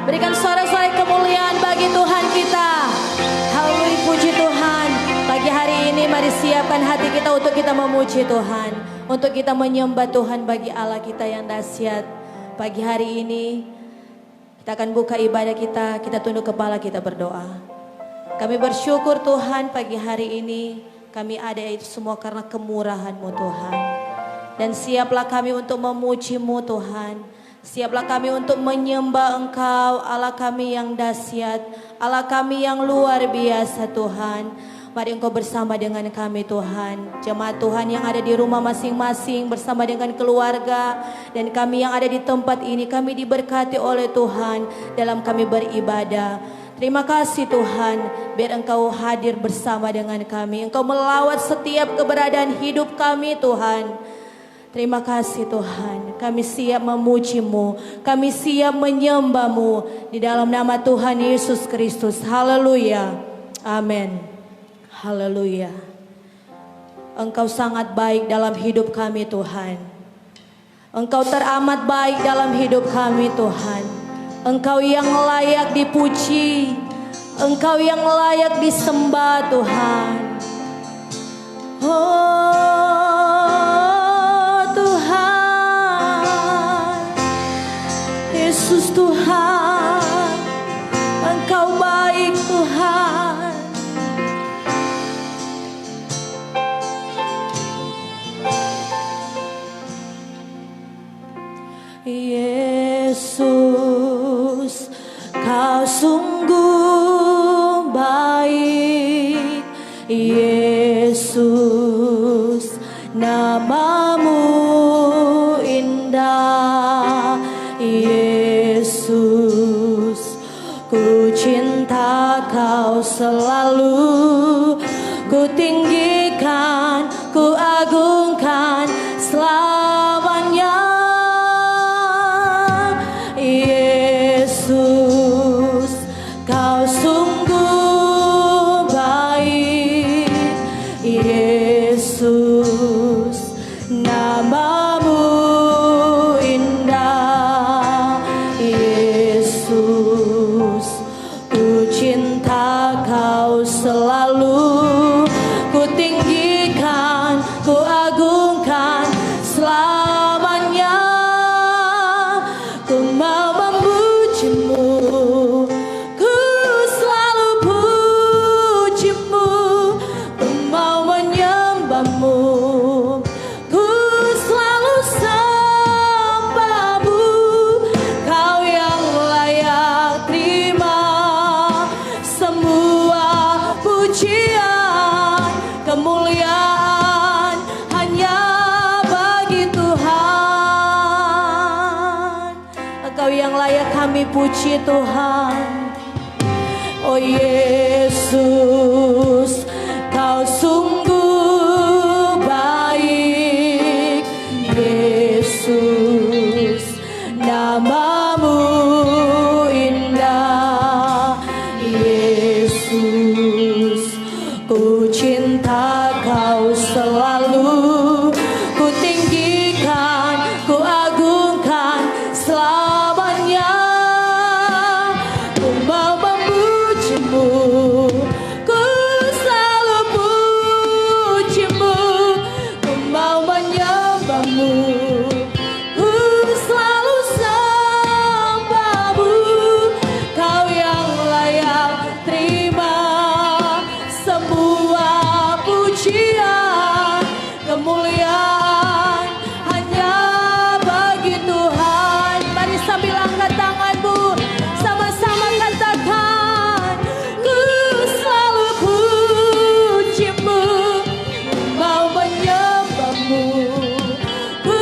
Berikan suara-suara kemuliaan bagi Tuhan kita. Haleluya, puji Tuhan. Pagi hari ini mari siapkan hati kita untuk kita memuji Tuhan, untuk kita menyembah Tuhan bagi Allah kita yang dahsyat. Pagi hari ini kita akan buka ibadah kita tunduk kepala, kita berdoa. Kami bersyukur Tuhan, pagi hari ini kami ada itu semua karena kemurahan-Mu Tuhan. Dan siaplah kami untuk memuji-Mu Tuhan. Siaplah kami untuk menyembah Engkau, Allah kami yang dahsyat, Allah kami yang luar biasa Tuhan. Mari Engkau bersama dengan kami Tuhan. Jemaat Tuhan yang ada di rumah masing-masing bersama dengan keluarga, dan kami yang ada di tempat ini, kami diberkati oleh Tuhan dalam kami beribadah. Terima kasih Tuhan, biar Engkau hadir bersama dengan kami. Engkau melawat setiap keberadaan hidup kami Tuhan. Terima kasih Tuhan, kami siap memuji-Mu, kami siap menyembah-Mu di dalam nama Tuhan Yesus Kristus. Haleluya, amin. Haleluya. Engkau sangat baik dalam hidup kami Tuhan. Engkau teramat baik dalam hidup kami Tuhan. Engkau yang layak dipuji, Engkau yang layak disembah Tuhan. Yesus Tuhan, Engkau baik Tuhan. Yesus, Kau sungguh baik. Yesus, nama-Mu indah. Yesus, ku cinta Kau selalu, ku tinggikan, ku agungkan selamanya. Yesus, Kau sungguh baik. Yesus, nama-Mu indah. Yesus, ku cinta Kau selalu, ku tinggikan, ku agungkan selamanya. Ku mau memuji-Mu, ku selalu puji-Mu. Ku mau menyembah-Mu, ku selalu sembah-Mu. Kau yang layak terima semua pujian, kemuliaan hanya bagi Tuhan. Engkau yang layak kami puji Tuhan. Oh Yesus, Kau sungguh baik. Yesus, nama-Mu indah. Yesus, ku cinta Kau selalu, ku tinggikan, ku agungkan selamanya. Ku mau memuji-Mu, ku selalu puji-Mu. Ku mau menyembah-Mu, ku selalu sembah-Mu. Kau yang layak terima semua pujian, kemuliaan hanya bagi Tuhan. Mari sambil angkat tanganmu, sama-sama katakan, ku selalu puji-Mu, mau menyembah-Mu, ku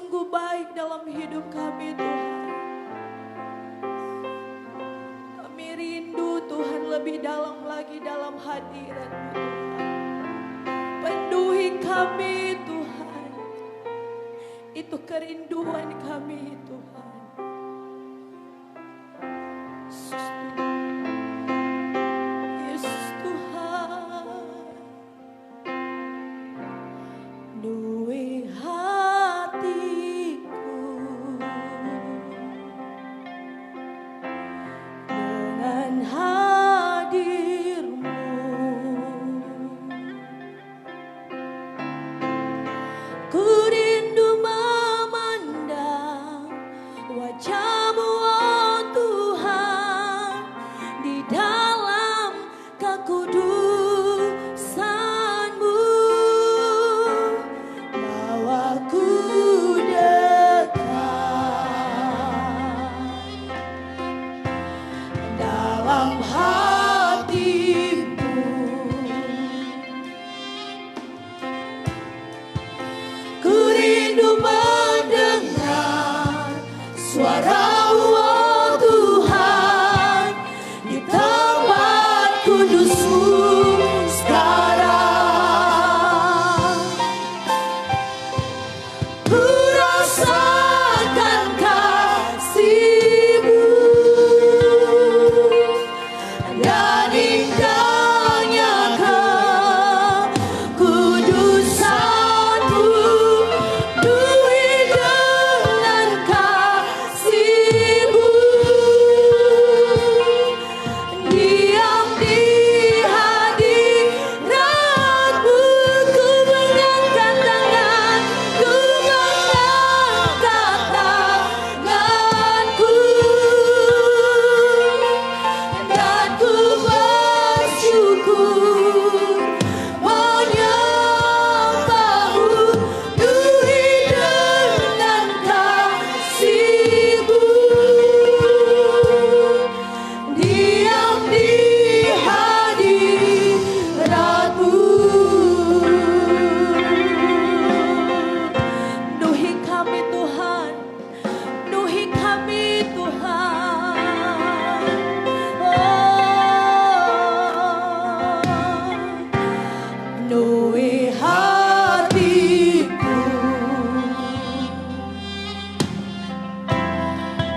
sungguh baik dalam hidup kami Tuhan. Kami rindu Tuhan lebih dalam lagi dalam hadirat-Mu Tuhan. Penuhi kami Tuhan. Itu kerinduan kami Tuhan. Yesus Tuhan. Penuhi hatiku dengan hadir-Mu. Ku rindu memandang wajah-Mu, oh Tuhan, di dalam kekudusan-Mu. Bawaku dekat dalam hati-Mu. Ku rindu mendengar suara-Mu, oh Tuhan, di tempat kudus-Mu sekarang. Ku rasakan kasih-Mu dan indahnya kekudusan-Mu. Penuhi dengan kasih-Mu, diam di hadirat-Mu. Ku mengangkat tangan, ku mengangkat tanganku, dan ku bersyukur menyembah-Mu. Penuhi dengan kasih-Mu, diam di hadirat-Mu. Penuhi kami Tuhan, penuhi kami Tuhan. Penuhi hatiku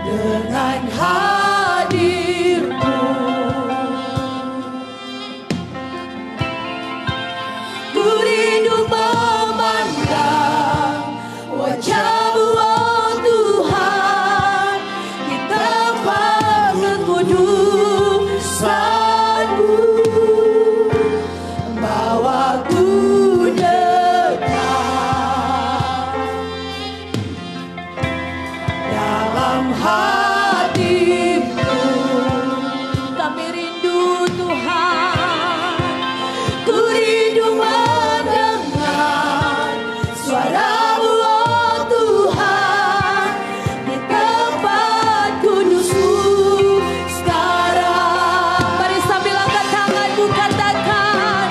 dengan hadir-Mu. Ku rindu memandang wajah-Mu, oh Tuhan, di tempat kekudusan-Mu. Bawaku dekat dalam hati-Mu. Kami rindu Tuhan. Ku rindu mendengar suara-Mu, oh Tuhan, di tempat kudus-Mu sekarang. Mari sambil angkat tanganmu katakan,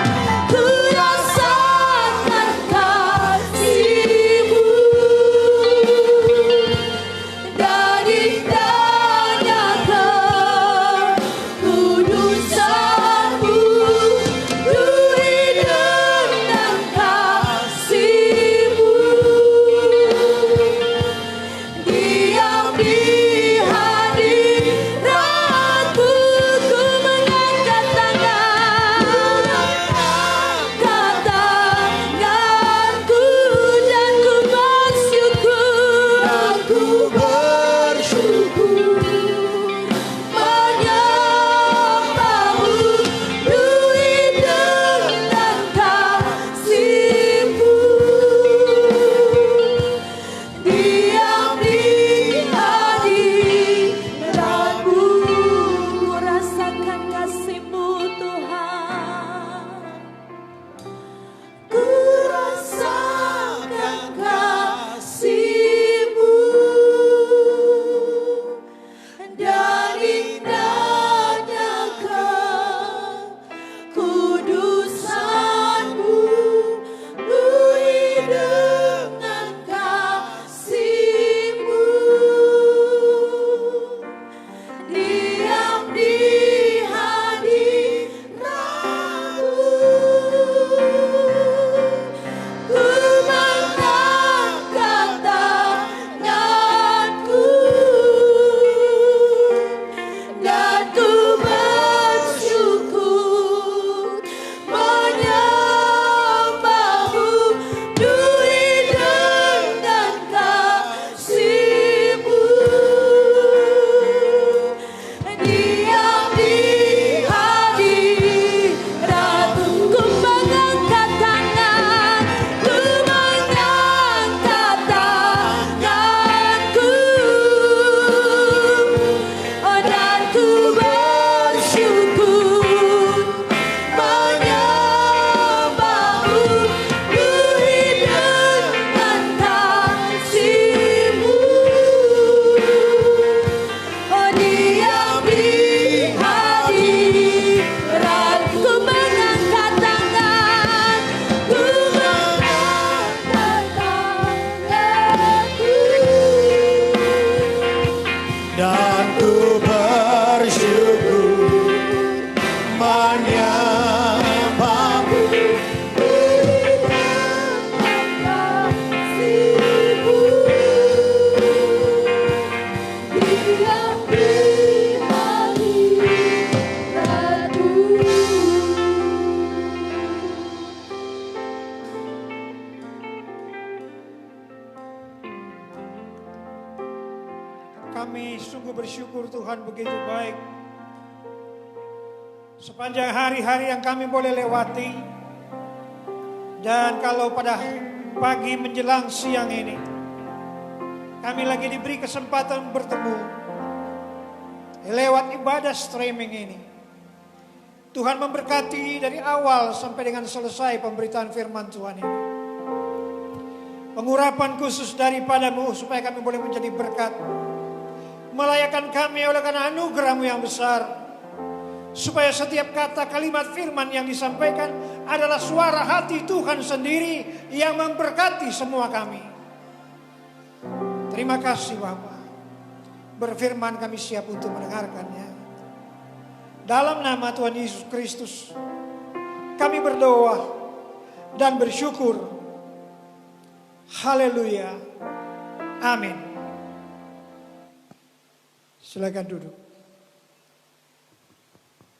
ku rasakan kasih-Mu dan indah Kami sungguh bersyukur Tuhan begitu baik. Sepanjang hari-hari yang kami boleh lewati. Dan kalau pada pagi menjelang siang ini, kami lagi diberi kesempatan bertemu lewat ibadah streaming ini. Tuhan memberkati dari awal sampai dengan selesai pemberitaan firman Tuhan ini. Pengurapan khusus daripadamu supaya kami boleh menjadi berkat. Melayakan kami oleh karena anugerah-Mu yang besar. Supaya setiap kata kalimat firman yang disampaikan adalah suara hati Tuhan sendiri yang memberkati semua kami. Terima kasih Bapa. Berfirman kami siap untuk mendengarkannya. Dalam nama Tuhan Yesus Kristus kami berdoa dan bersyukur. Haleluya. Amin. Silakan duduk.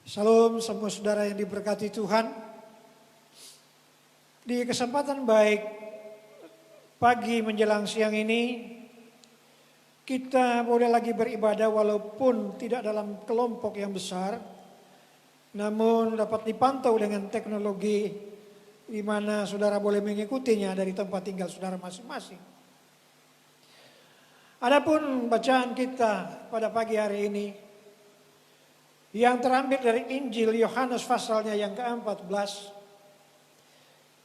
Salam semua saudara yang diberkati Tuhan. Di kesempatan baik pagi menjelang siang ini, kita boleh lagi beribadah walaupun tidak dalam kelompok yang besar, namun dapat dipantau dengan teknologi di mana saudara boleh mengikutinya dari tempat tinggal saudara masing-masing. Adapun bacaan kita pada pagi hari ini yang terambil dari Injil Yohanes pasalnya yang ke-14.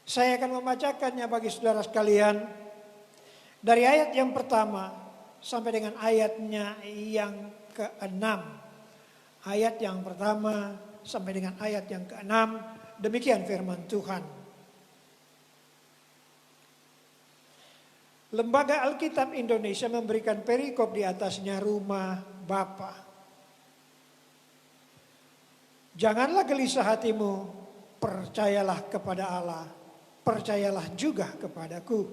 Saya akan membacakannya bagi saudara sekalian dari ayat yang pertama sampai dengan ayatnya yang ke-6. Ayat yang pertama sampai dengan ayat yang ke-6. Demikian firman Tuhan. Lembaga Alkitab Indonesia memberikan perikop di atasnya rumah Bapa. Janganlah gelisah hatimu, percayalah kepada Allah, percayalah juga kepadaku.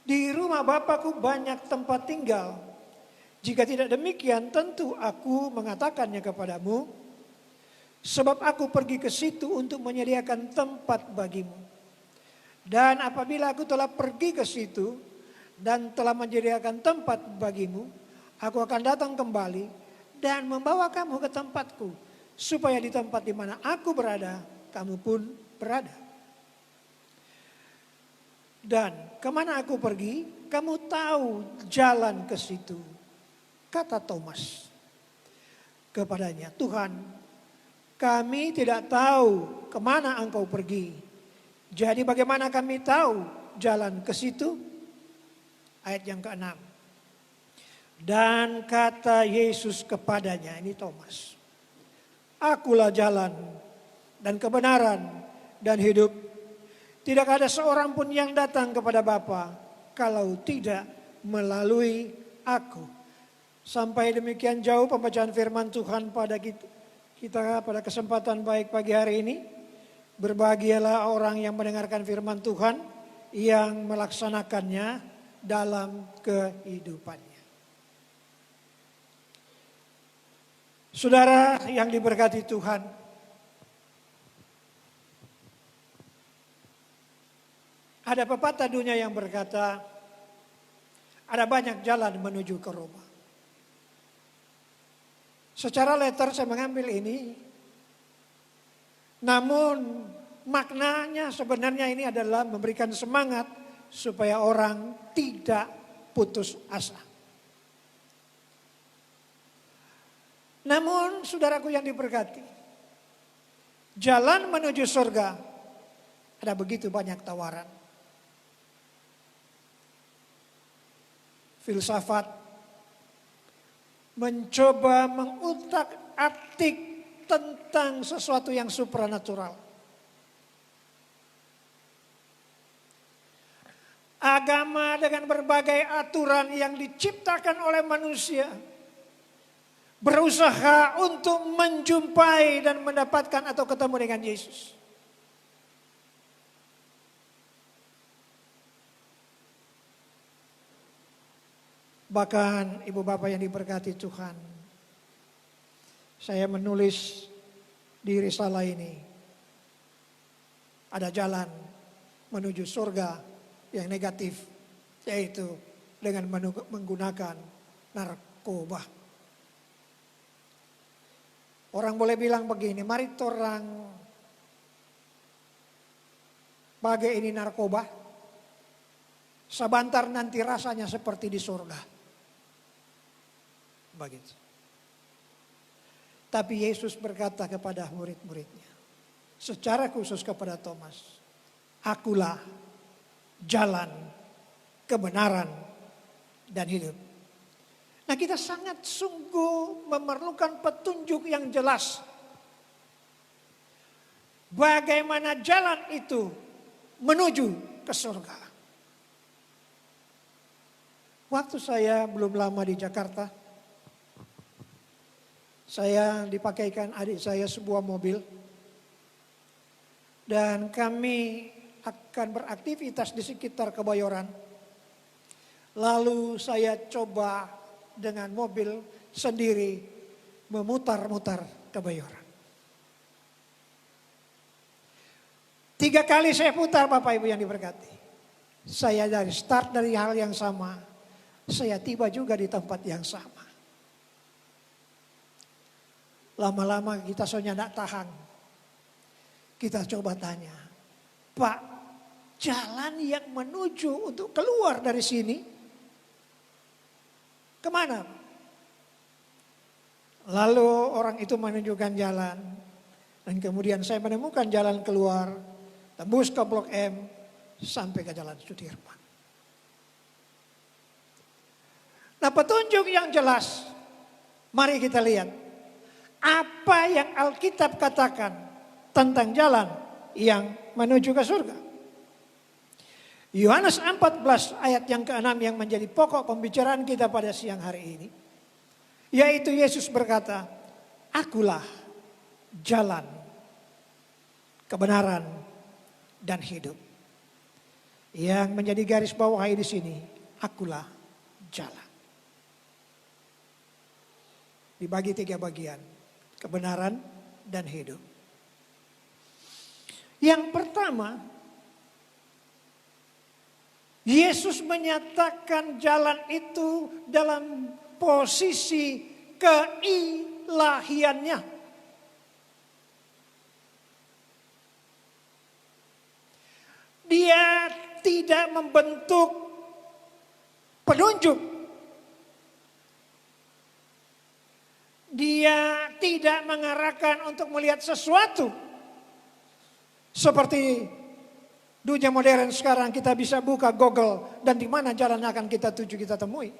Di rumah Bapakku banyak tempat tinggal. Jika tidak demikian tentu aku mengatakannya kepadamu. Sebab aku pergi ke situ untuk menyediakan tempat bagimu. Dan apabila aku telah pergi ke situ dan telah menyediakan tempat bagimu, aku akan datang kembali dan membawa kamu ke tempatku. Supaya di tempat di mana aku berada, kamu pun berada. Dan kemana aku pergi, kamu tahu jalan ke situ. Kata Thomas kepadanya, Tuhan, kami tidak tahu kemana engkau pergi. Jadi bagaimana kami tahu jalan ke situ? Ayat yang ke-6. Dan kata Yesus kepadanya, ini Thomas. Akulah jalan dan kebenaran dan hidup. Tidak ada seorang pun yang datang kepada Bapa kalau tidak melalui aku. Sampai demikian jauh pembacaan firman Tuhan pada kita pada kesempatan baik pagi hari ini. Berbahagialah orang yang mendengarkan firman Tuhan, yang melaksanakannya dalam kehidupannya. Saudara yang diberkati Tuhan, ada pepatah dunia yang berkata, ada banyak jalan menuju ke Roma. Secara letter saya mengambil ini, namun maknanya sebenarnya ini adalah memberikan semangat supaya orang tidak putus asa. Namun saudaraku yang diberkati, jalan menuju surga ada begitu banyak tawaran. Filsafat mencoba mengutak-atik tentang sesuatu yang supranatural. Agama dengan berbagai aturan yang diciptakan oleh manusia berusaha untuk menjumpai dan mendapatkan atau ketemu dengan Yesus. Bahkan ibu bapak yang diberkati Tuhan, saya menulis di risalah ini, ada jalan menuju surga yang negatif, yaitu dengan menggunakan narkoba. Orang boleh bilang begini, mari torang bagai ini narkoba, sebentar nanti rasanya seperti di surga. Begitu. Tapi Yesus berkata kepada murid-muridnya, secara khusus kepada Thomas, akulah jalan, kebenaran, dan hidup. Nah, kita sangat sungguh memerlukan petunjuk yang jelas. Bagaimana jalan itu menuju ke surga. Waktu saya belum lama di Jakarta, saya dipakaikan adik saya sebuah mobil. Dan kami akan beraktivitas di sekitar Kebayoran. Lalu saya coba dengan mobil sendiri memutar-mutar Kebayoran. 3 kali saya putar, Bapak Ibu yang diberkati. Saya dari hal yang sama, saya tiba juga di tempat yang sama. Lama-lama kita soalnya tidak tahan. Kita coba tanya, Pak, jalan yang menuju untuk keluar dari sini, kemana? Lalu orang itu menunjukkan jalan. Dan kemudian saya menemukan jalan keluar, tembus ke Blok M, sampai ke Jalan Sudirman. Nah, petunjuk yang jelas, mari kita lihat. Apa yang Alkitab katakan tentang jalan yang menuju ke surga. Yohanes 14 ayat yang ke-6 yang menjadi pokok pembicaraan kita pada siang hari ini. Yaitu Yesus berkata, akulah jalan, kebenaran, dan hidup. Yang menjadi garis bawahi di sini, akulah jalan. Dibagi 3 bagian, kebenaran dan hidup. Yang pertama, Yesus menyatakan jalan itu dalam posisi keilahiannya. Dia tidak membentuk penunjuk. Dia tidak mengarahkan untuk melihat sesuatu. Seperti dunia modern sekarang kita bisa buka Google dan di mana jalan akan kita tuju, kita temui.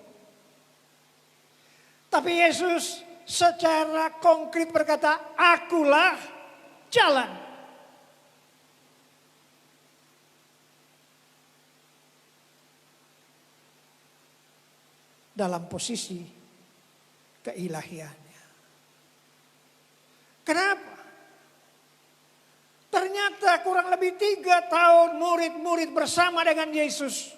Tapi Yesus secara konkret berkata, akulah jalan. Dalam posisi keilahiannya. Kenapa? Ternyata kurang lebih 3 tahun murid-murid bersama dengan Yesus.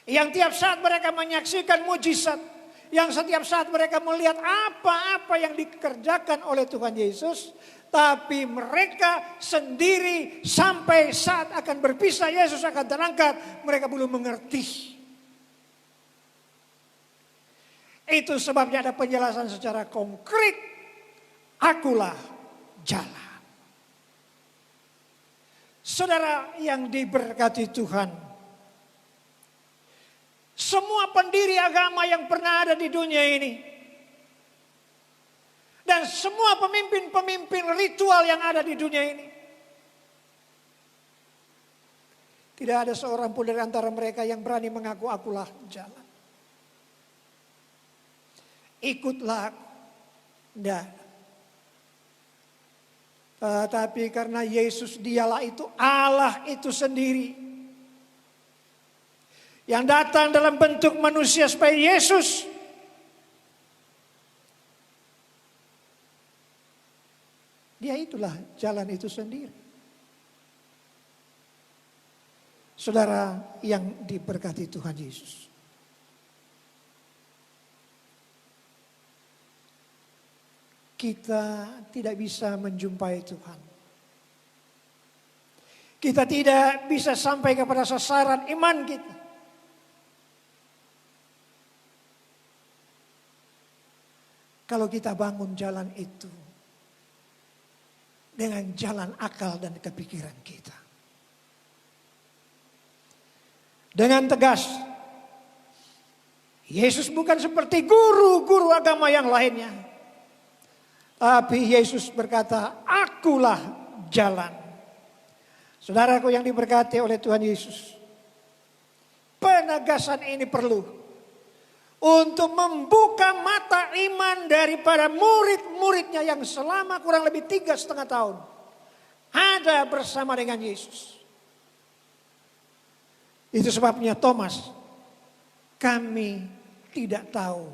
Yang tiap saat mereka menyaksikan mujizat. Yang setiap saat mereka melihat apa-apa yang dikerjakan oleh Tuhan Yesus. Tapi mereka sendiri sampai saat akan berpisah, Yesus akan terangkat. Mereka belum mengerti. Itu sebabnya ada penjelasan secara konkret. Akulah jalan. Saudara yang diberkati Tuhan. Semua pendiri agama yang pernah ada di dunia ini. Dan semua pemimpin-pemimpin ritual yang ada di dunia ini. Tidak ada seorang pun dari antara mereka yang berani mengaku akulah jalan. Ikutlah aku. Tidak. Tetapi karena Yesus dialah itu, Allah itu sendiri. Yang datang dalam bentuk manusia supaya Yesus dia itulah jalan itu sendiri. Saudara yang diberkati Tuhan Yesus. Kita tidak bisa menjumpai Tuhan. Kita tidak bisa sampai kepada sasaran iman kita. Kalau kita bangun jalan itu dengan jalan akal dan kepikiran kita. Dengan tegas, Yesus bukan seperti guru-guru agama yang lainnya. Tapi Yesus berkata, akulah jalan. Saudaraku yang diberkati oleh Tuhan Yesus. Penegasan ini perlu untuk membuka mata iman daripada murid-muridnya yang selama kurang lebih 3,5 tahun ada bersama dengan Yesus. Itu sebabnya Thomas, kami tidak tahu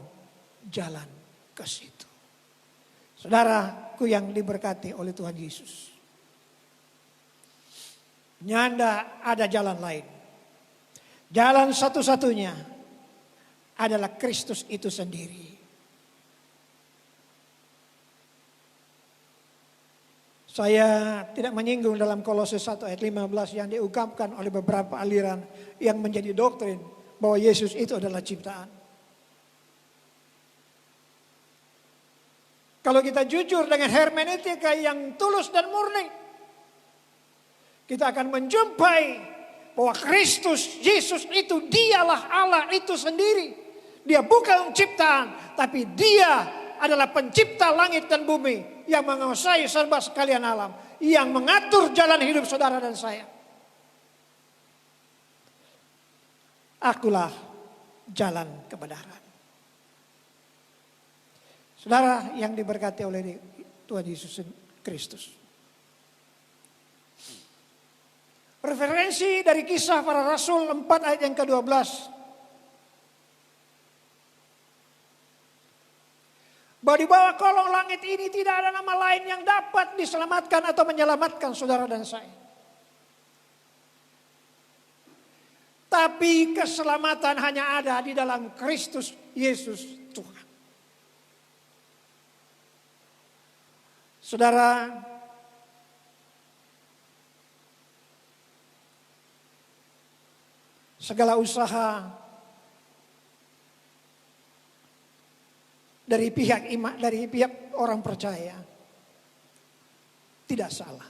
jalan ke situ. Saudaraku yang diberkati oleh Tuhan Yesus. Nyanda ada jalan lain. Jalan satu-satunya adalah Kristus itu sendiri. Saya tidak menyinggung dalam Kolose 1 ayat 15 yang diungkapkan oleh beberapa aliran yang menjadi doktrin bahwa Yesus itu adalah ciptaan. Kalau kita jujur dengan hermeneutika yang tulus dan murni, kita akan menjumpai bahwa Kristus Yesus itu dialah Allah itu sendiri. Dia bukan ciptaan, tapi dia adalah pencipta langit dan bumi yang menguasai serba sekalian alam, yang mengatur jalan hidup saudara dan saya. Akulah jalan kebenaran. Saudara yang diberkati oleh Tuhan Yesus Kristus. Referensi dari Kisah Para Rasul 4 ayat yang ke-12. Bahwa di bawah kolong langit ini tidak ada nama lain yang dapat diselamatkan atau menyelamatkan saudara dan saya. Tapi keselamatan hanya ada di dalam Kristus Yesus Tuhan. Saudara, segala usaha dari pihak orang percaya tidak salah.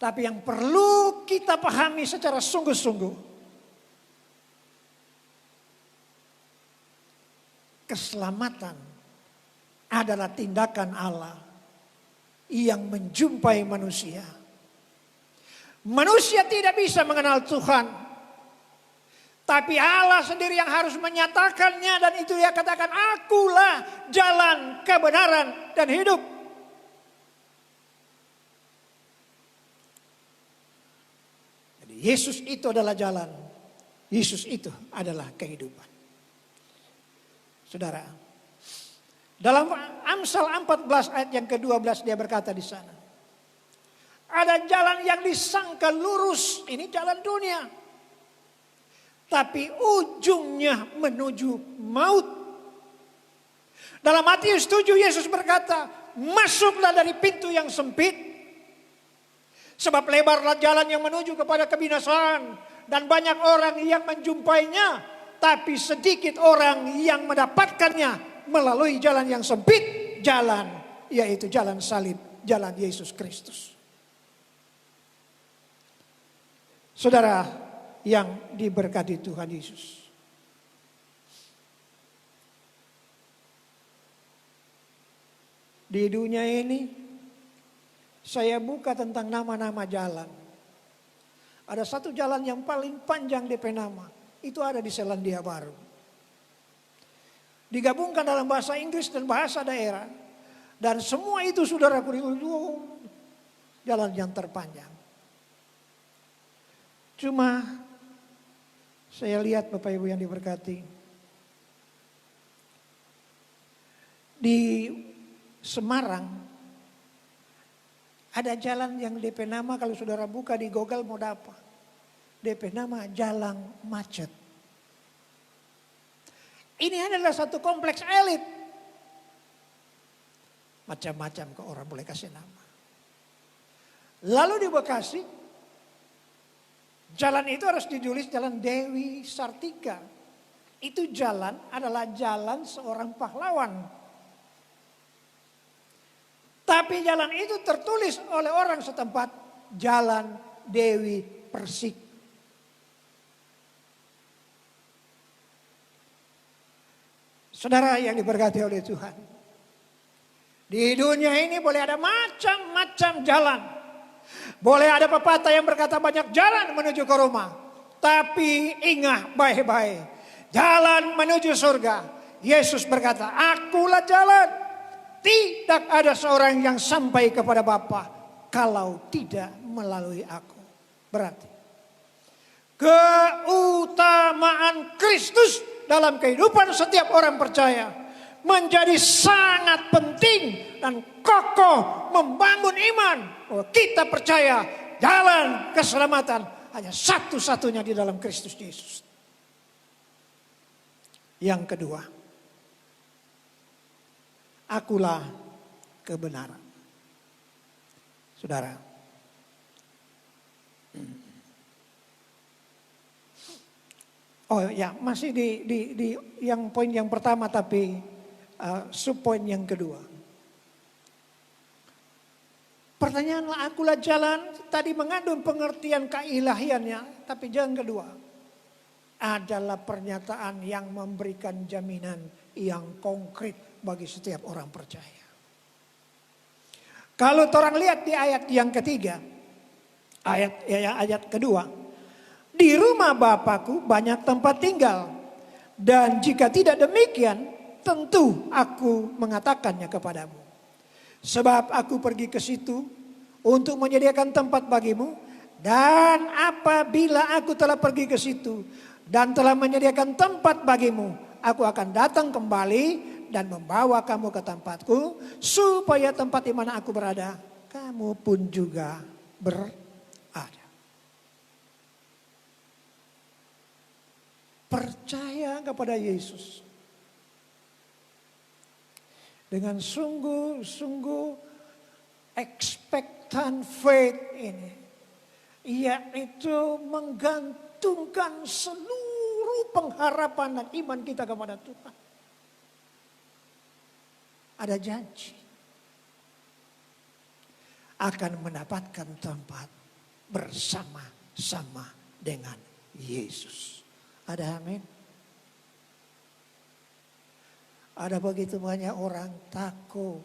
Tapi yang perlu kita pahami secara sungguh-sungguh, keselamatan adalah tindakan Allah yang menjumpai manusia. Manusia tidak bisa mengenal Tuhan. Tapi Allah sendiri yang harus menyatakannya, dan itu dia katakan, akulah jalan, kebenaran, dan hidup. Jadi Yesus itu adalah jalan. Yesus itu adalah kehidupan. Saudara, dalam Amsal 14 ayat yang ke-12 dia berkata di sana. Ada jalan yang disangka lurus, ini jalan dunia. Tapi ujungnya menuju maut. Dalam Matius 7 Yesus berkata, masuklah dari pintu yang sempit. Sebab lebarlah jalan yang menuju kepada kebinasaan. Dan banyak orang yang menjumpainya. Tapi sedikit orang yang mendapatkannya melalui jalan yang sempit. Jalan, yaitu jalan salib, jalan Yesus Kristus. Saudara yang diberkati Tuhan Yesus. Di dunia ini saya buka tentang nama-nama jalan. Ada satu jalan yang paling panjang DP nama. Itu ada di Selandia Baru. Digabungkan dalam bahasa Inggris dan bahasa daerah. Dan semua itu saudaraku di ujung jalan yang terpanjang. Cuma saya lihat Bapak Ibu yang diberkati. Di Semarang ada jalan yang DP nama kalau saudara buka di Google mau dapat. DP nama Jalan Macet. Ini adalah satu kompleks elit. Macam-macam ke orang boleh kasih nama. Lalu di Bekasi, jalan itu harus ditulis Jalan Dewi Sartika. Itu jalan adalah jalan seorang pahlawan. Tapi jalan itu tertulis oleh orang setempat, Jalan Dewi Persik. Saudara yang diberkati oleh Tuhan. Di dunia ini boleh ada macam-macam jalan. Boleh ada pepatah yang berkata banyak jalan menuju ke rumah. Tapi ingat baik-baik. Jalan menuju surga. Yesus berkata, akulah jalan. Tidak ada seorang yang sampai kepada Bapa kalau tidak melalui aku. Berarti keutamaan Kristus dalam kehidupan setiap orang percaya menjadi sangat penting dan kokoh membangun iman. Bahwa kita percaya jalan keselamatan hanya satu-satunya di dalam Kristus Yesus. Yang kedua, akulah kebenaran. Saudara, oh ya, masih di yang poin yang pertama tapi subpoin yang kedua. Pertanyaanlah akulah jalan tadi mengandung pengertian keilahiannya, tapi yang kedua adalah pernyataan yang memberikan jaminan yang konkret bagi setiap orang percaya. Kalau orang lihat di ayat yang ketiga, ayat kedua, di rumah Bapakku banyak tempat tinggal, dan jika tidak demikian, tentu aku mengatakannya kepadamu. Sebab aku pergi ke situ untuk menyediakan tempat bagimu, dan apabila aku telah pergi ke situ dan telah menyediakan tempat bagimu, aku akan datang kembali dan membawa kamu ke tempatku, supaya tempat di mana aku berada, kamu pun juga berada. Percaya kepada Yesus dengan sungguh-sungguh expectant faith ini, yaitu menggantungkan seluruh pengharapan dan iman kita kepada Tuhan. Ada janji akan mendapatkan tempat bersama-sama dengan Yesus. Ada amin? Ada begitu banyak orang takut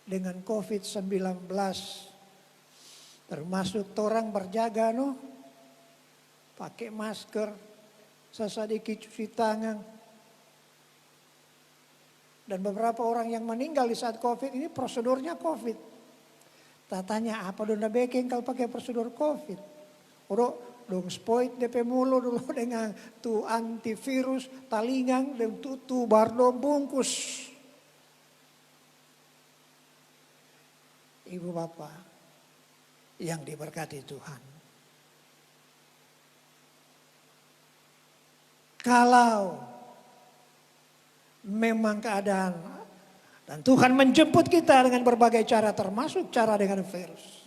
dengan COVID-19. Termasuk orang berjaga pakai masker, sesedikit cuci tangan. Dan beberapa orang yang meninggal di saat COVID ini prosedurnya COVID. Tanya apa dona beken kalau pakai prosedur COVID? Dong spoit DP mulu dulu dengan tu antivirus, talingan, dan tu bardo bungkus. Ibu bapak yang diberkati Tuhan. Kalau memang keadaan dan Tuhan menjemput kita dengan berbagai cara, termasuk cara dengan virus,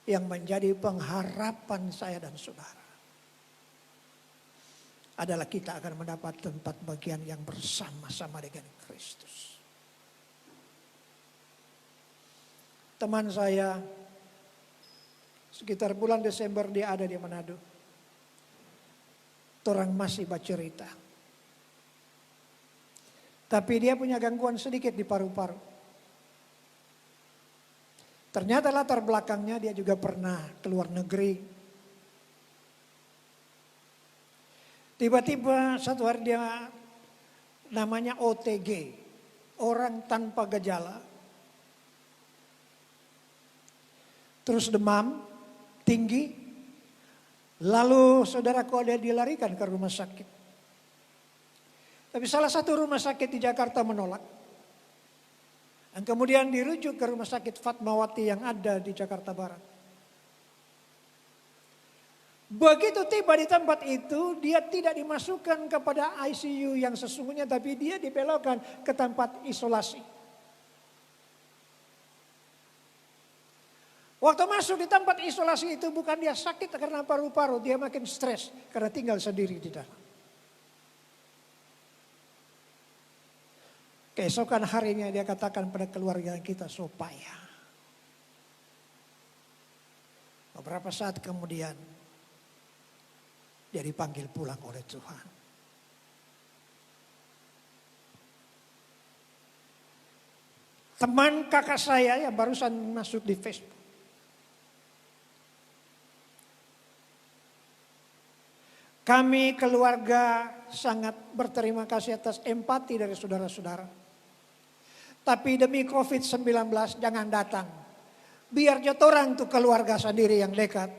yang menjadi pengharapan saya dan saudara adalah kita akan mendapat tempat bagian yang bersama-sama dengan Kristus. Teman saya sekitar bulan Desember dia ada di Manado. Orang masih bercerita. Tapi dia punya gangguan sedikit di paru-paru. Ternyata latar belakangnya dia juga pernah keluar negeri. Tiba-tiba satu hari dia namanya OTG. Orang tanpa gejala. Terus demam tinggi. Lalu saudaraku dia dilarikan ke rumah sakit. Tapi salah satu rumah sakit di Jakarta menolak. Dan kemudian dirujuk ke rumah sakit Fatmawati yang ada di Jakarta Barat. Begitu tiba di tempat itu, dia tidak dimasukkan kepada ICU yang sesungguhnya, tapi dia dibelokkan ke tempat isolasi. Waktu masuk di tempat isolasi itu bukan dia sakit karena paru-paru, dia makin stres karena tinggal sendiri di dalam. Keesokan harinya dia katakan pada keluarga kita supaya. Beberapa saat kemudian dia dipanggil pulang oleh Tuhan. Teman kakak saya yang barusan masuk di Facebook. Kami keluarga sangat berterima kasih atas empati dari saudara-saudara. Tapi demi COVID-19 jangan datang. Biar jotoran tuh keluarga sendiri yang dekat.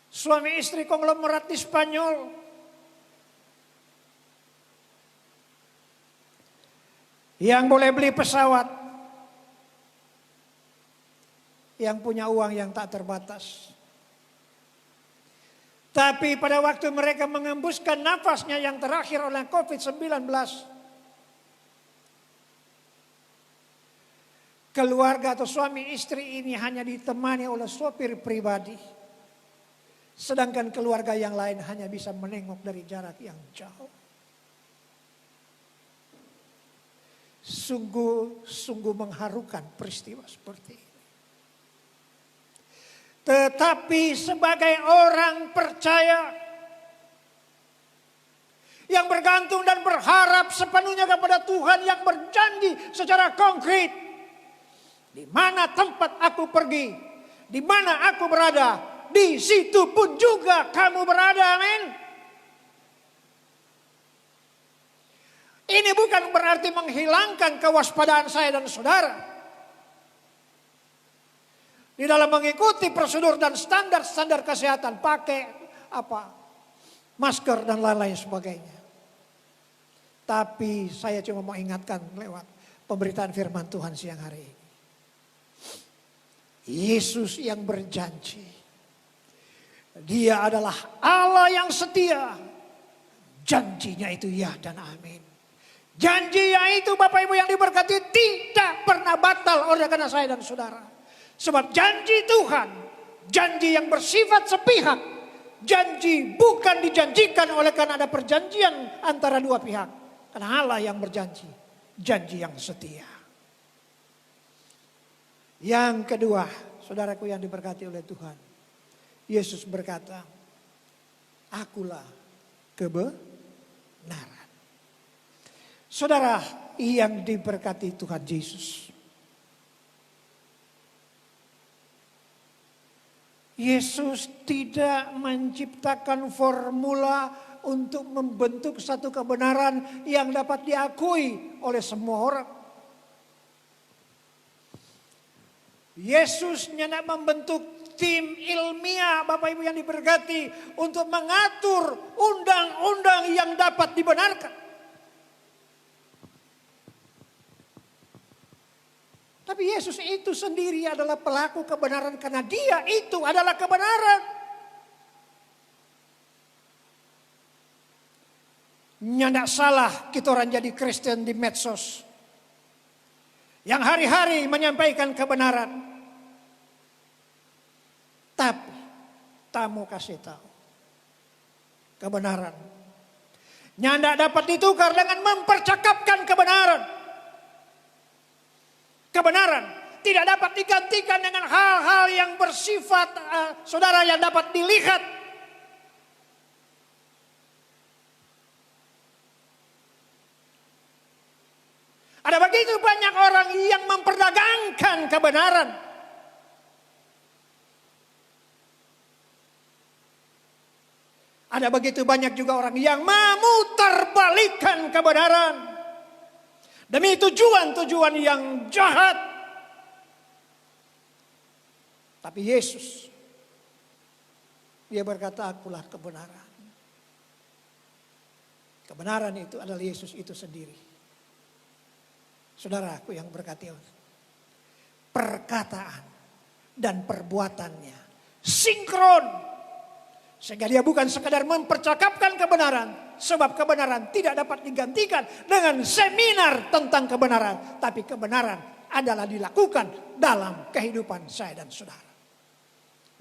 Suami istri konglomerat di Spanyol. Yang boleh beli pesawat. Yang punya uang yang tak terbatas. Tapi pada waktu mereka mengembuskan nafasnya yang terakhir oleh COVID-19. Keluarga atau suami istri ini hanya ditemani oleh sopir pribadi. Sedangkan keluarga yang lain hanya bisa menengok dari jarak yang jauh. Sungguh mengharukan peristiwa seperti ini. Tetapi sebagai orang percaya yang bergantung dan berharap sepenuhnya kepada Tuhan yang berjanji secara konkret, di mana tempat aku pergi, di mana aku berada, di situ pun juga kamu berada, amin. Ini bukan berarti menghilangkan kewaspadaan saya dan saudara. Di dalam mengikuti prosedur dan standar-standar kesehatan, pakai masker dan lain-lain sebagainya. Tapi saya cuma mau ingatkan lewat pemberitaan firman Tuhan siang hari ini. Yesus yang berjanji, Dia adalah Allah yang setia. Janjinya itu ya dan amin. Janjinya itu Bapak Ibu yang diberkati tidak pernah batal oleh karena saya dan saudara. Sebab janji Tuhan, janji yang bersifat sepihak, janji bukan dijanjikan oleh karena ada perjanjian antara dua pihak. Karena Allah yang berjanji, janji yang setia. Yang kedua, saudaraku yang diberkati oleh Tuhan, Yesus berkata, akulah kebenaran. Saudara yang diberkati Tuhan Yesus. Yesus tidak menciptakan formula untuk membentuk satu kebenaran yang dapat diakui oleh semua orang. Yesus tidak membentuk tim ilmiah Bapak Ibu yang diberkati untuk mengatur undang-undang yang dapat dibenarkan. Tapi Yesus itu sendiri adalah pelaku kebenaran karena Dia itu adalah kebenaran. Nyandak salah kita orang jadi Kristen di medsos. Yang hari-hari menyampaikan kebenaran. Tapi tamu kasih tahu. Kebenaran. Nyandak dapat ditukar dengan mempercakapkan kebenaran. Kebenaran tidak dapat digantikan dengan hal-hal yang bersifat saudara yang dapat dilihat. Ada begitu banyak orang yang memperdagangkan kebenaran. Ada begitu banyak juga orang yang memutarbalikkan kebenaran. Demi tujuan-tujuan yang jahat. Tapi Yesus, Dia berkata, akulah kebenaran. Kebenaran itu adalah Yesus itu sendiri. Saudaraku yang berkati, perkataan dan perbuatannya sinkron. Sehingga dia bukan sekadar mempercakapkan kebenaran. Sebab kebenaran tidak dapat digantikan dengan seminar tentang kebenaran. Tapi kebenaran adalah dilakukan dalam kehidupan saya dan saudara.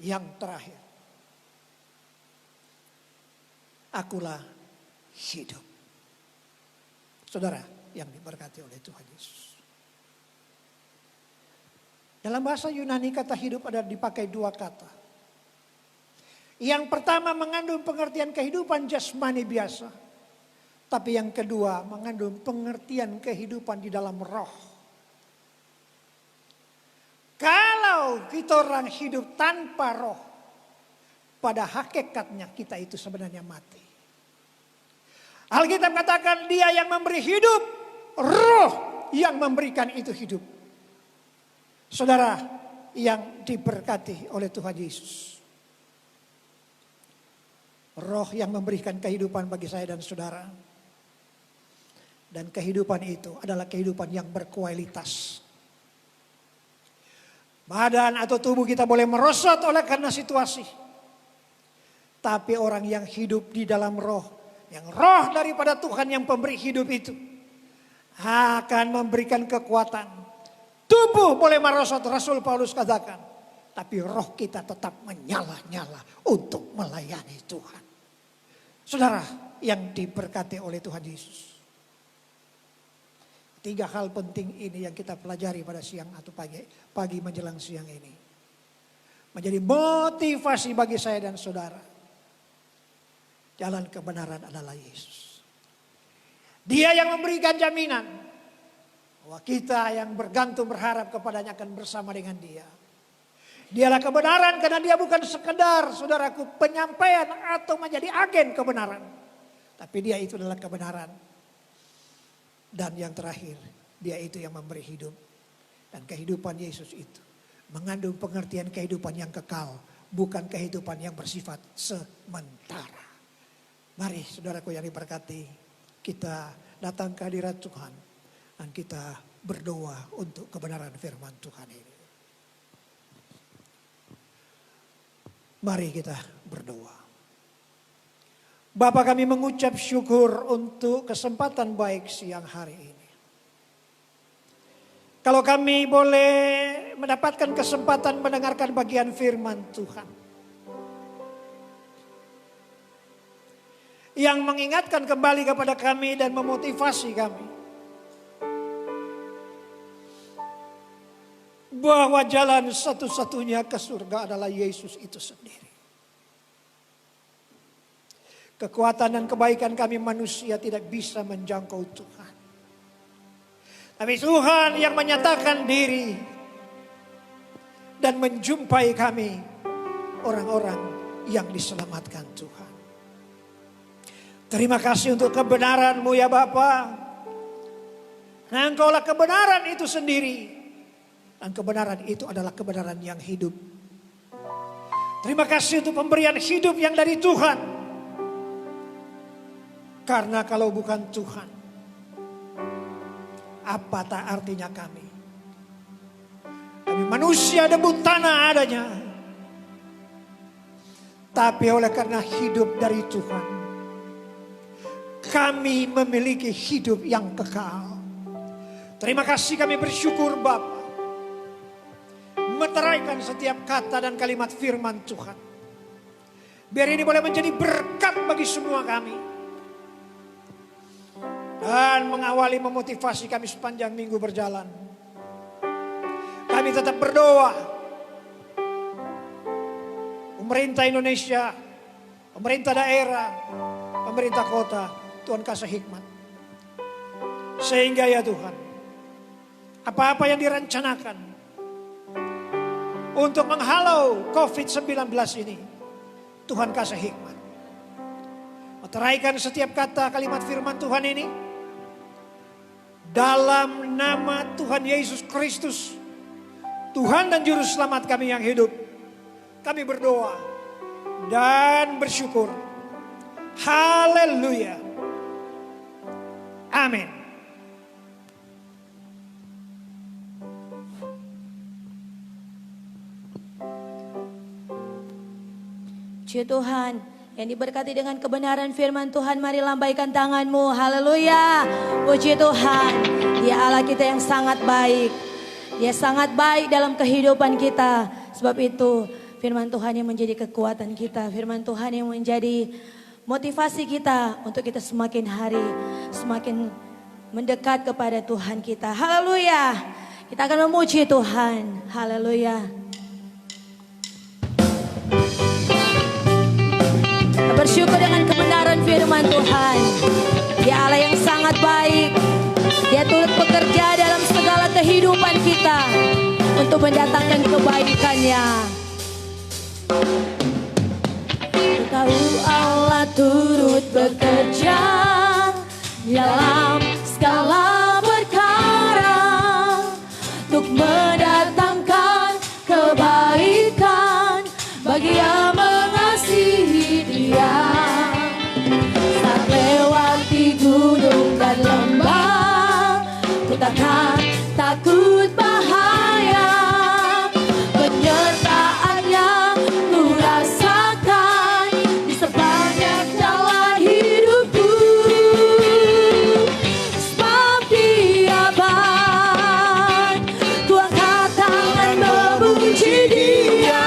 Yang terakhir. Akulah hidup. Saudara yang diberkati oleh Tuhan Yesus. Dalam bahasa Yunani kata hidup ada dipakai dua kata. Yang pertama mengandung pengertian kehidupan jasmani biasa. Tapi yang kedua mengandung pengertian kehidupan di dalam roh. Kalau kita orang hidup tanpa roh, pada hakikatnya kita itu sebenarnya mati. Alkitab katakan dia yang memberi hidup, roh yang memberikan itu hidup. Saudara yang diberkati oleh Tuhan Yesus. Roh yang memberikan kehidupan bagi saya dan saudara. Dan kehidupan itu adalah kehidupan yang berkualitas. Badan atau tubuh kita boleh merosot oleh karena situasi. Tapi orang yang hidup di dalam roh, yang roh daripada Tuhan yang pemberi hidup itu, akan memberikan kekuatan. Tubuh boleh merosot, Rasul Paulus katakan. Tapi roh kita tetap menyala-nyala untuk melayani Tuhan. Saudara yang diberkati oleh Tuhan Yesus. 3 hal penting ini yang kita pelajari pada siang atau pagi menjelang siang ini. Menjadi motivasi bagi saya dan saudara. Jalan kebenaran adalah Yesus. Dia yang memberikan jaminan bahwa kita yang bergantung berharap kepadanya akan bersama dengan dia. Dialah kebenaran karena dia bukan sekedar saudaraku penyampaian atau menjadi agen kebenaran. Tapi dia itu adalah kebenaran. Dan yang terakhir, dia itu yang memberi hidup. Dan kehidupan Yesus itu mengandung pengertian kehidupan yang kekal. Bukan kehidupan yang bersifat sementara. Mari saudaraku yang diberkati, kita datang ke hadirat Tuhan. Dan kita berdoa untuk kebenaran firman Tuhan ini. Mari kita berdoa. Bapa, kami mengucap syukur untuk kesempatan baik siang hari ini. Kalau kami boleh mendapatkan kesempatan mendengarkan bagian firman Tuhan. Yang mengingatkan kembali kepada kami dan memotivasi kami. Bahwa jalan satu-satunya ke surga adalah Yesus itu sendiri. Kekuatan dan kebaikan kami manusia tidak bisa menjangkau Tuhan. Tapi Tuhan yang menyatakan diri dan menjumpai kami orang-orang yang diselamatkan Tuhan. Terima kasih untuk kebenaran-Mu ya Bapa. Engkaulah kebenaran itu sendiri. Dan kebenaran itu adalah kebenaran yang hidup. Terima kasih untuk pemberian hidup yang dari Tuhan. Karena kalau bukan Tuhan, apa tak artinya kami? Kami manusia debu tanah adanya. Tapi oleh karena hidup dari Tuhan, kami memiliki hidup yang kekal. Terima kasih, kami bersyukur Bapa. Meteraikan setiap kata dan kalimat firman Tuhan. Biar ini boleh menjadi berkat bagi semua kami. Dan mengawali memotivasi kami sepanjang minggu berjalan. Kami tetap berdoa. Pemerintah Indonesia, pemerintah daerah, pemerintah kota, Tuhan kasih hikmat. Sehingga ya Tuhan, apa-apa yang direncanakan untuk menghalau COVID-19 ini, Tuhan kasih hikmat. Meteraikan setiap kata kalimat firman Tuhan ini. Dalam nama Tuhan Yesus Kristus, Tuhan dan Juru Selamat kami yang hidup. Kami berdoa dan bersyukur. Haleluya. Amin. Puji Tuhan, yang diberkati dengan kebenaran firman Tuhan, mari lambaikan tanganmu. Haleluya. Puji Tuhan. Dia Allah kita yang sangat baik. Dia sangat baik dalam kehidupan kita. Sebab itu firman Tuhan yang menjadi kekuatan kita. Firman Tuhan yang menjadi motivasi kita untuk kita semakin hari semakin mendekat kepada Tuhan kita. Haleluya. Kita akan memuji Tuhan. Haleluya. Kita bersyukur dengan kebenaran firman Tuhan. Dia Allah yang sangat baik. Dia turut bekerja dalam segala kehidupan kita untuk mendatangkan kebaikannya. Ku tahu Allah turut bekerja dalam segala perkara untuk mendatangkan kebaikan bagi yang mengasihi Dia. Saat lewati gunung dan lembah, ku takkan takut bahaya. Penyertaannya ku rasakan di sepanjang jalan hidupku. Sebab Dia baik, ku angkat tangan memuji Dia.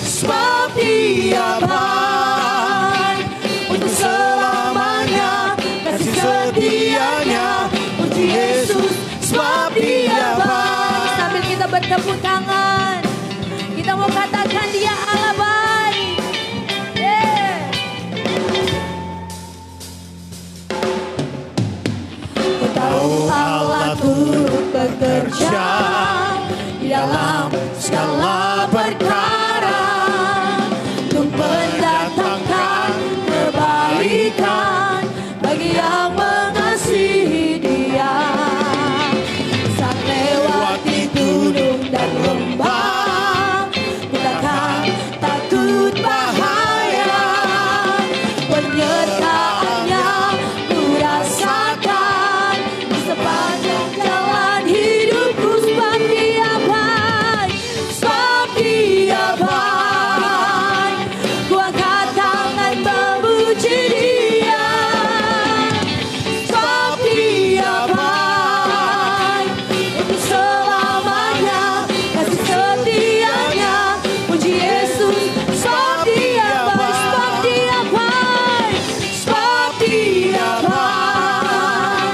Sebab Dia baik, untuk selamanya kasih setianya. Puji Yesus, sebab Dia baik. Sambil kita bertepuk tangan, kita mau katakan Dia Allah baik. Ku tahu Allah turut bekerja di dalam segala perkara untuk mendatangkan kebaikan bagi yang mengasihi Dia. Saat lewati gunung dan lembah, ku takkan takut bahaya. Penyertaannya ku rasakan di sepanjang jalan hidupku. Sebab Dia baik, sebab Dia baik, ku angkat tangan memuji Dia. Sebab Dia baik, untuk selamanya kasih setianya. Puji Yesus, sebab Dia baik, sebab Dia baik, sebab Dia baik,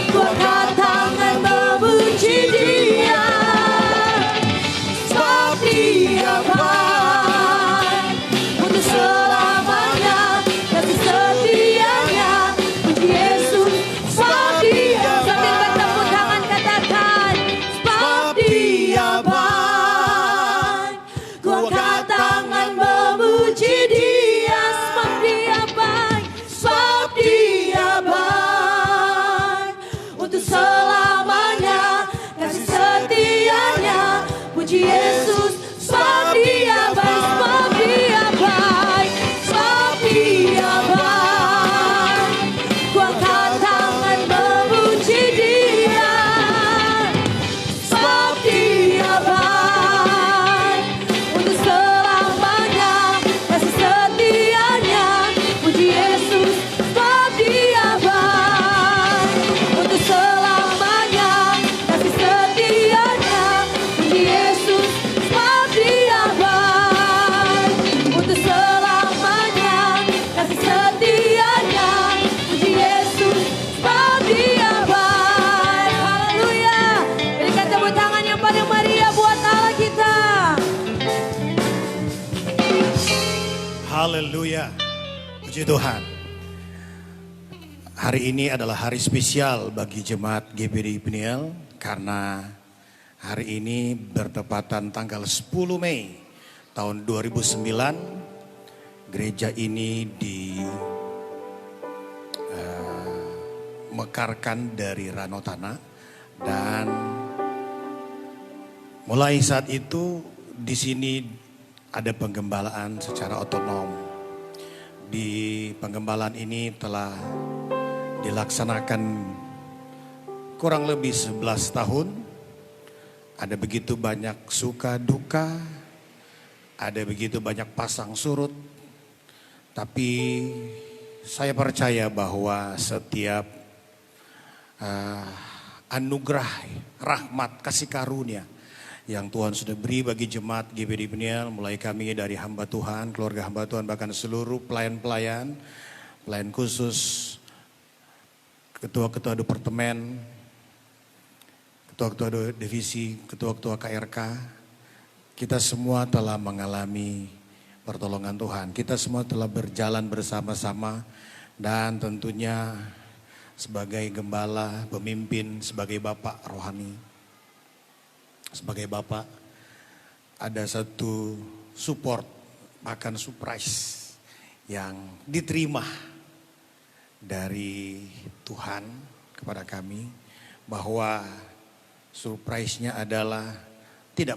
ku angkat tangan memuji Dia. Sebab Dia baik, untuk selamanya kasih setianya. Puji Yesus, sebab Dia baik. Sambil bertepuk tangan katakan, sebab Dia baik, ku angkat tangan memuji Dia. Sebab Dia baik, sebab Dia baik, untuk selamanya kasih setianya. Puji Yesus, sebab Dia baik, sebab Dia baik, sebab Dia baik, ku angkat tangan memuji Dia. Sebab Dia baik, untuk selamanya kasih setianya. Puji Yesus, sebab Dia baik, untuk selamanya kasih setianya. Puji Yesus, sebab Dia baik, untuk selamanya kasih setianya. Puji Yesus, sebab Dia baik. Haleluya. Berikan tepuk tangan yang paling meriah buat Allah kita. Haleluya. Puji Tuhan. Hari ini adalah hari spesial bagi jemaat GBD Peniel karena hari ini bertepatan tanggal 10 Mei tahun 2009. Gereja ini dimekarkan dari Ranotana dan mulai saat itu di sini ada penggembalaan secara otonom. Di penggembalaan ini telah dilaksanakan kurang lebih 11 tahun. Ada begitu banyak suka duka, ada begitu banyak pasang surut, Tapi saya percaya bahwa setiap anugerah, rahmat, kasih karunia yang Tuhan sudah beri bagi jemaat GBD Peniel, mulai kami dari hamba Tuhan, keluarga hamba Tuhan, bahkan seluruh pelayan-pelayan, pelayan khusus, ketua-ketua departemen, ketua-ketua divisi, ketua-ketua KRK, kita semua telah mengalami pertolongan Tuhan. Kita semua telah berjalan bersama-sama dan tentunya sebagai gembala, pemimpin, sebagai bapak rohani, sebagai bapak ada satu support, bahkan surprise yang diterima dari Tuhan kepada kami, bahwa surprise-nya adalah tidak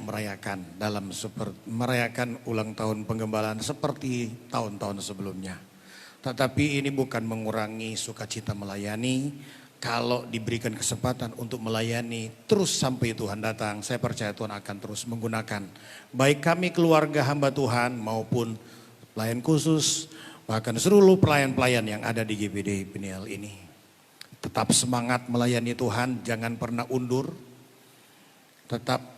merayakan ulang tahun penggembalaan seperti tahun-tahun sebelumnya. Tetapi ini bukan mengurangi sukacita melayani. Kalau diberikan kesempatan untuk melayani terus sampai Tuhan datang, saya percaya Tuhan akan terus menggunakan baik kami keluarga hamba Tuhan maupun pelayan khusus, bahkan seluruh pelayan-pelayan yang ada di GBD Peniel ini. Tetap semangat melayani Tuhan, jangan pernah undur. Tetap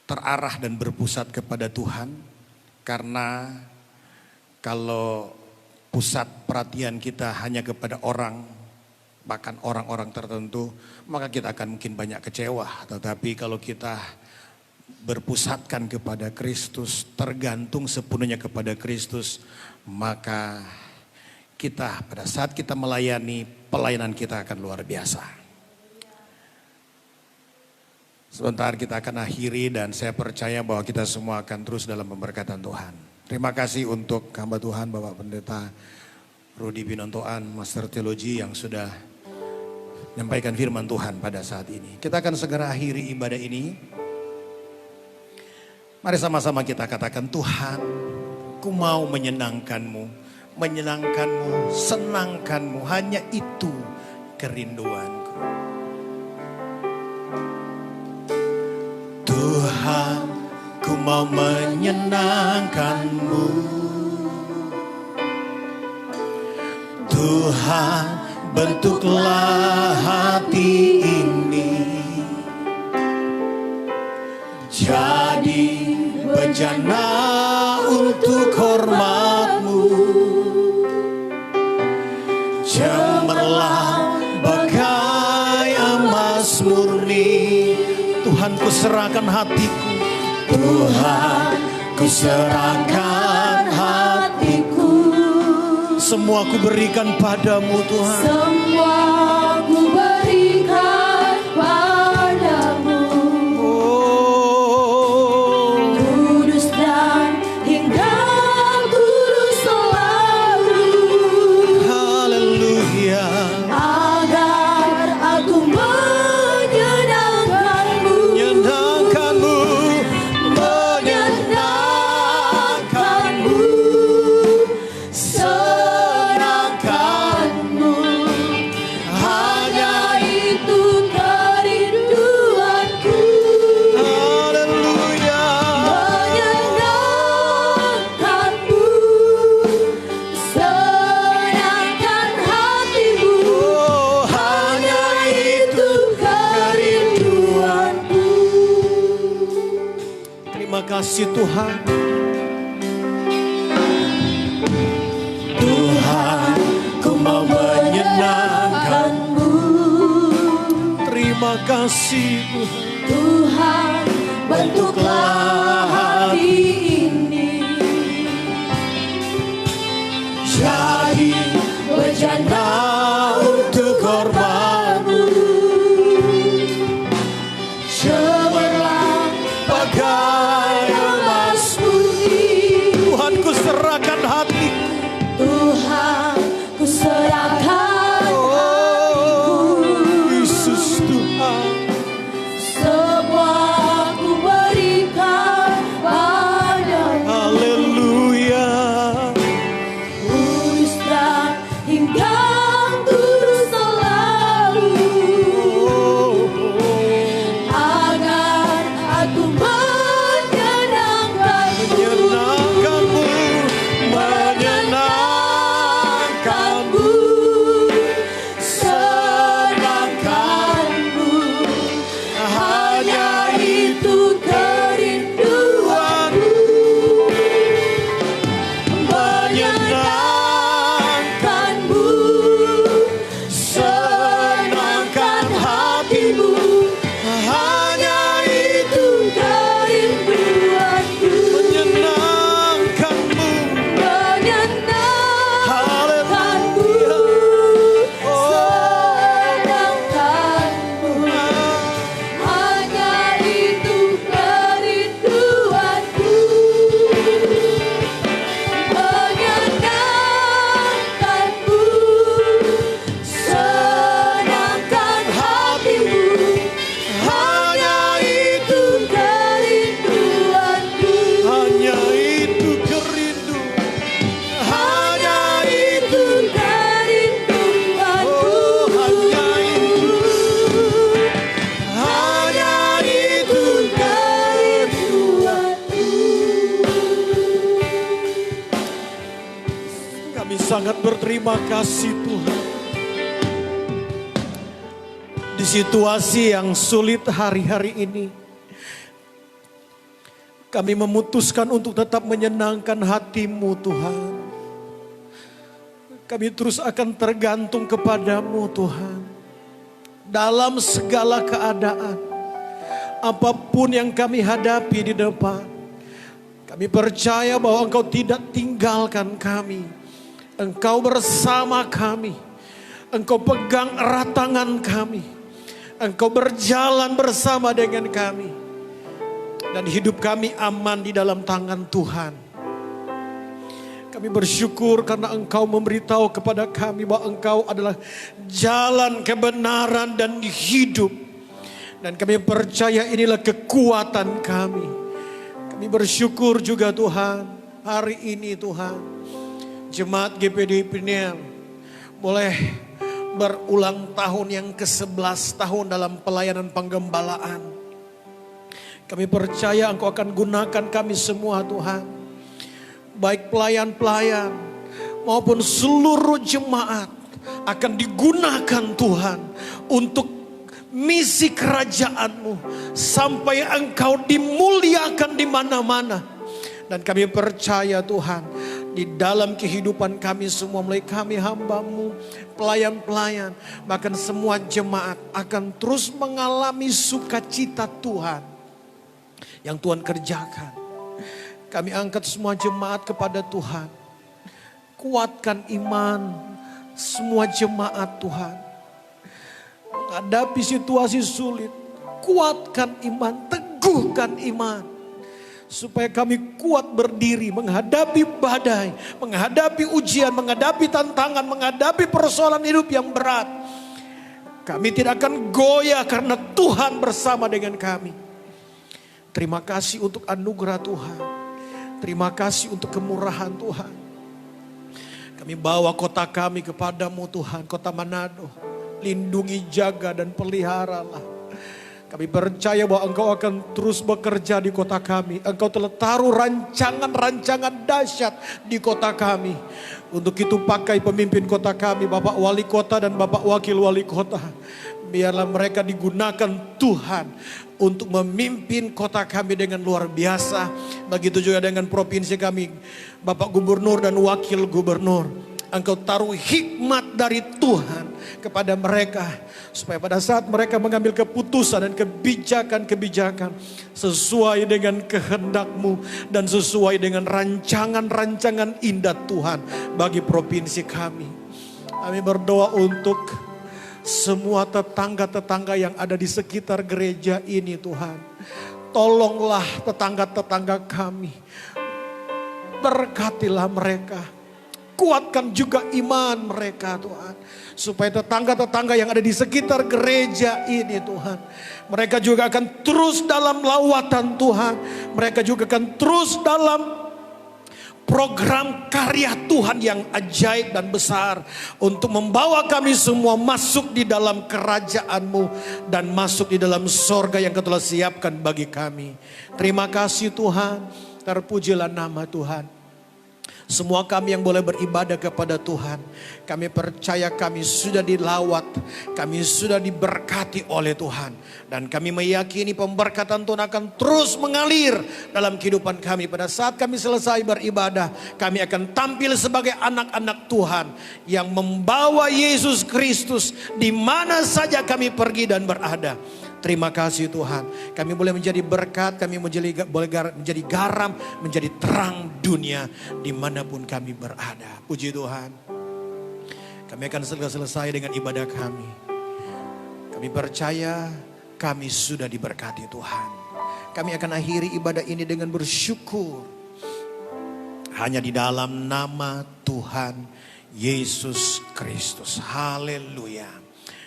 terarah dan berpusat kepada Tuhan, karena kalau pusat perhatian kita hanya kepada orang, bahkan orang-orang tertentu, maka kita akan mungkin banyak kecewa. Tetapi kalau kita berpusatkan kepada Kristus, tergantung sepenuhnya kepada Kristus, maka kita pada saat kita melayani, pelayanan kita akan luar biasa. Sebentar kita akan akhiri dan saya percaya bahwa kita semua akan terus dalam pemberkatan Tuhan. Terima kasih untuk hamba Tuhan Bapak Pendeta Rudi Binontoan, Master Teologi yang sudah menyampaikan firman Tuhan pada saat ini. Kita akan segera akhiri ibadah ini. Mari sama-sama kita katakan, Tuhan, ku mau menyenangkanmu, senangkanmu, hanya itu kerinduanku. Tuhan, ku mau menyenangkanmu. Tuhan, bentuklah hati ini jadi bejana untuk hormat-Mu. Cemerlang bagai emas murni. Tuhan, ku serahkan hatiku. Tuhan, ku serahkan hatiku. Semua ku berikan padamu Tuhan. Semua ku berikan padamu. Oh, Kudus dan hingga kudus selalu. haleluya. Agar aku menyenangkanmu. Menyenangkanmu. Senangkanmu. Hanya itu kerinduanku. Haleluya. Menyenangkanmu. Senangkan hatimu. Oh, Hanya itu kerinduanku. terima kasih Tuhan. Tuhan, ku mau menyenangkanmu. Terima kasih Tuhan. Tuhan, bentuklah hati ini jadi bejana untuk hormat-Mu. Cemerlang Bagai emas murni. Tuhan, ku serahkan hati. Tuhan, ku serahkan Oh, Yesus Tuhan. semua ku berikan padamu. sangat berterima kasih Tuhan. Di situasi yang sulit hari-hari ini, kami memutuskan untuk tetap menyenangkan hati-Mu Tuhan. Kami terus akan tergantung kepadamu Tuhan. Dalam segala keadaan, apapun yang kami hadapi di depan, kami percaya bahwa Engkau tidak tinggalkan kami. Engkau bersama kami. Engkau pegang erat tangan kami. Engkau berjalan bersama dengan kami. Dan hidup kami aman di dalam tangan Tuhan. Kami bersyukur karena Engkau memberitahu kepada kami bahwa Engkau adalah jalan kebenaran dan hidup. Dan kami percaya inilah kekuatan kami. Kami bersyukur juga Tuhan, hari ini Tuhan, Jemaat GPD Peniel boleh berulang tahun yang ke-11 tahun dalam pelayanan penggembalaan. Kami percaya Engkau akan gunakan kami semua Tuhan. Baik pelayan-pelayan maupun seluruh jemaat akan digunakan Tuhan untuk misi kerajaan-Mu sampai Engkau dimuliakan di mana-mana. Dan kami percaya Tuhan, di dalam kehidupan kami semua, mulai kami hamba-Mu, pelayan-pelayan, bahkan semua jemaat akan terus mengalami sukacita Tuhan yang Tuhan kerjakan. Kami angkat semua jemaat kepada Tuhan. Kuatkan iman semua jemaat Tuhan. Menghadapi situasi sulit, kuatkan iman, teguhkan iman. Supaya kami kuat berdiri menghadapi badai, menghadapi ujian, menghadapi tantangan, menghadapi persoalan hidup yang berat. Kami tidak akan goyah karena Tuhan bersama dengan kami. Terima kasih untuk anugerah Tuhan. Terima kasih untuk kemurahan Tuhan. Kami bawa kota kami kepadamu Tuhan, kota Manado. Lindungi, jaga dan peliharalah. Kami percaya bahwa Engkau akan terus bekerja di kota kami. Engkau telah taruh rancangan-rancangan dahsyat di kota kami. Untuk itu pakai pemimpin kota kami, Bapak Wali Kota dan Bapak Wakil Wali Kota. Biarlah mereka digunakan Tuhan untuk memimpin kota kami dengan luar biasa. Begitu juga dengan provinsi kami, Bapak Gubernur dan Wakil Gubernur. Engkau taruh hikmat dari Tuhan kepada mereka. Supaya pada saat mereka mengambil keputusan dan kebijakan-kebijakan sesuai dengan kehendak-Mu dan sesuai dengan rancangan-rancangan indah Tuhan bagi provinsi kami. Kami berdoa untuk semua tetangga-tetangga yang ada di sekitar gereja ini Tuhan. Tolonglah tetangga-tetangga kami. Berkatilah mereka. Kuatkan juga iman mereka Tuhan. Supaya tetangga-tetangga yang ada di sekitar gereja ini Tuhan. Mereka juga akan terus dalam lawatan Tuhan. Mereka juga akan terus dalam program karya Tuhan yang ajaib dan besar. Untuk membawa kami semua masuk di dalam kerajaan-Mu. Dan masuk di dalam sorga yang Kau telah siapkan bagi kami. Terima kasih Tuhan. Terpujilah nama Tuhan. Semua kami yang boleh beribadah kepada Tuhan, kami percaya kami sudah dilawat, kami sudah diberkati oleh Tuhan. Dan kami meyakini pemberkatan Tuhan akan terus mengalir dalam kehidupan kami. Pada saat kami selesai beribadah, kami akan tampil sebagai anak-anak Tuhan yang membawa Yesus Kristus di mana saja kami pergi dan berada. Terima kasih Tuhan. Kami boleh menjadi berkat, kami boleh menjadi garam, menjadi terang dunia dimanapun kami berada. Puji Tuhan. Kami akan selesai dengan ibadah kami. Kami percaya kami sudah diberkati Tuhan. Kami akan akhiri ibadah ini dengan bersyukur. Hanya di dalam nama Tuhan Yesus Kristus. Haleluya.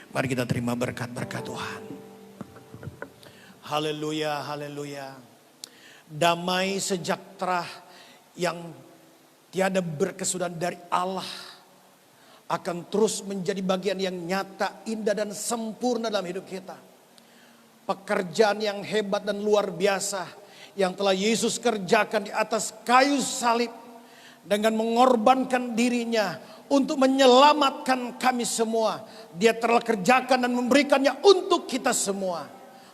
Mari kita terima berkat-berkat Tuhan. Haleluya, haleluya. Damai sejahtera yang tiada berkesudahan dari Allah akan terus menjadi bagian yang nyata, indah dan sempurna dalam hidup kita. Pekerjaan yang hebat dan luar biasa yang telah Yesus kerjakan di atas kayu salib dengan mengorbankan dirinya untuk menyelamatkan kami semua. Dia telah kerjakan dan memberikannya untuk kita semua.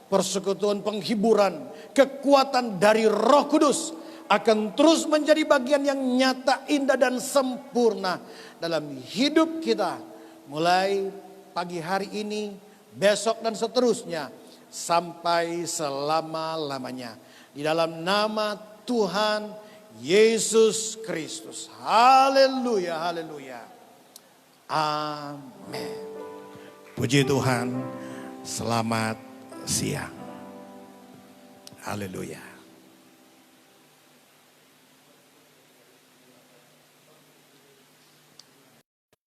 Persekutuan penghiburan, kekuatan dari Roh Kudus akan terus menjadi bagian yang nyata, indah dan sempurna dalam hidup kita. Mulai pagi hari ini, besok dan seterusnya sampai selama-lamanya. Di dalam nama Tuhan Yesus Kristus. Haleluya, haleluya. Amin. Puji Tuhan, selamat siang. Haleluya.